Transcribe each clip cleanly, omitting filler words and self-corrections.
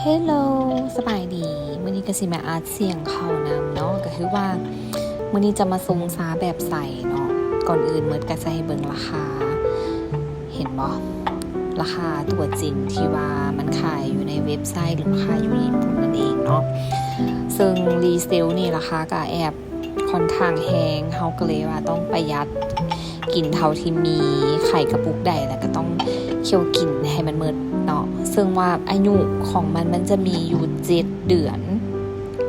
เฮลโลสบายดีมื้อนี้ก็สิมาอาร์ตเสียงเข้านำเนาะก็คือว่ามื้อนี้จะมาทรงซาแบบใส่เนาะก่อนอื่นเมิดก็จะให้เบิ่งราคาเห็นบ่ราคาตัวจริงที่ว่ามันขายอยู่ในเว็บไซต์หรือขายอยู่ญี่ปุ่นนั่นเองเนาะซึ่งรีเซลนี่ราคาก็แอบค่อนข้างแพงเฮาก็เลยว่าต้องประหยัดกินเท่าที่มีไข่กระปุกใดแล้วก็ต้องเคี่ยวกินให้มันเมิดเนาะซึ่งว่าอายุของมันจะมีอยู่7เดือน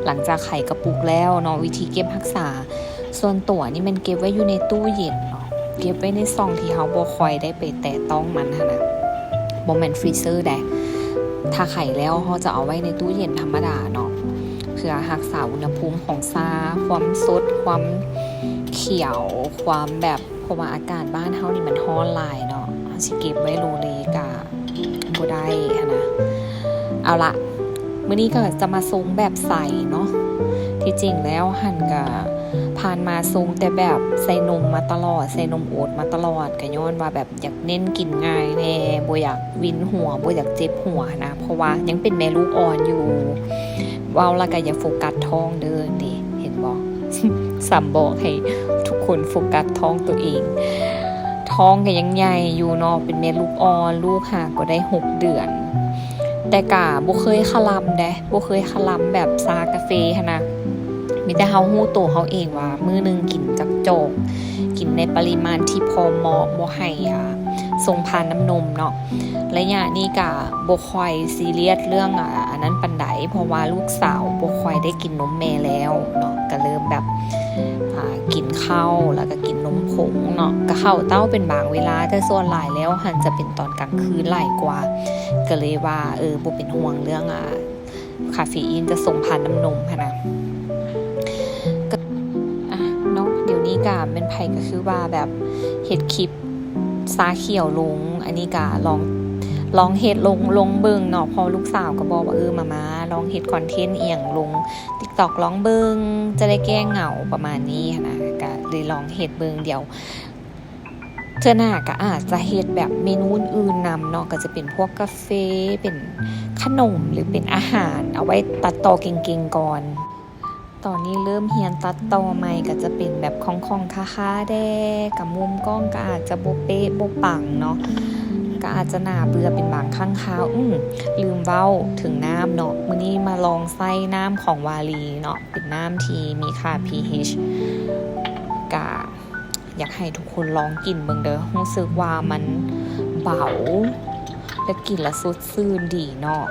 หลังจากไข่กระปุกแล้วเนาะวิธีเก็บรักษาส่วนตัวนี่มันเก็บไว้อยู่ในตู้เย็นเนาะเก็บไว้ในซองที่เฮาบ่ค่อยได้ไปแตะต้องมันหั่นน่ะบ่แม่นฟรีเซอร์ได้ถ้าไข่แล้วเฮาจะเอาไว้ในตู้เย็นธรรมดาเนาะเพื่อรักษาอุณหภูมิของซาความสดความเขียวความแบบเพราะว่าอากาศบ้านเฮานี่มันร้อนหลายเนาะสิเก็บไว้โลเลกะบ่ได้นะเอาละมื้อนี้ก็จะมาทรงแบบใส่เนาะที่จริงแล้วหั่นก็ผ่านมาทรงแต่แบบใส่นมมาตลอดใส่นมโอ๊ตมาตลอดก็ย้อนว่าแบบอยากเน้นกินง่ายแน่บ่อยากวินหัวบ่อยากเจ็บหัวนะเพราะว่ายังเป็นแม่ลูกอ่อนอยู่เว้าแล้วก็อย่าโฟกัสท้องเด้อนี่เห็นบ่ ซ้ำบอกให้ทุกคนโฟกัสท้องตัวเองท้องก็ยังใหญ่อยู่เนาะเป็นแม่ลูกอ่อนลูกหาก็ได้6เดือนแต่กะบ่เคยคลำเด้บ่เคยคลำแบบซากาแฟหั่นนะมีแต่เฮาฮู้ตัวเฮาเองว่ามื้อนึงกินจักโจกกินในปริมาณที่พอเหมาะบ่ให้ส่งผ่านน้ำนมเนาะระยะนี้ก็บ่ค่อยซีเรียสเรื่องอันนั้นปานใดเพราะว่าลูกสาวบ่ค่อยได้กินนมแม่แล้วเนาะก็เริ่มแบบกินข้าวแล้วก็กินนมผงเนาะก็เข้าเต้าเป็นบางเวลาแต่ส่วนหลายแล้วหันจะเป็นตอนกลางคืนหลายกว่าก็เลยว่าบ่เป็นห่วงเรื่องคาเฟอีนจะส่งผ่านน้ำนมค่ะนะเนาะเดี๋ยวนี้ก็เป็นไผก็คือว่าแบบเฮ็ดคลิปซาเขียวลงอันนี้ก็ลองเฮ็ดลงเบิ่งเนาะพอลูกสาวก็บอกว่ามาลองเฮ็ดคอนเทนต์อีหยังลง TikTok ลองเบิ่งจะได้แก้เหงาประมาณนี้นะก็เลยลองเฮ็ดเบิ่งเดี๋ยวเทื่อหน้าก็อาจจะเฮ็ดแบบเมนูอื่นนำเนาะก็จะเป็นพวกกาแฟเป็นขนมหรือเป็นอาหารเอาไว้ตัดต่อเก่งๆก่อนตอนนี้เริ่มเรียนตัดต่อใหม่ก็จะเป็นแบบของค่าๆแดกับมุมกล้องก็อาจจะบ่เป๊ะบ่ปังเนาะก็อาจจะน่าเบื่อเป็นบางครั้งคราวลืมเว้าถึงน้ำเนาะมื้อนี้มาลองใส่น้ำของวาลีเนาะเป็นน้ำที่มีค่า pH ก็อยากให้ทุกคนลองกินเบิ่งเด้อรู้สึกว่ามันเบาและกินแล้วสดชื่นดีเนาะ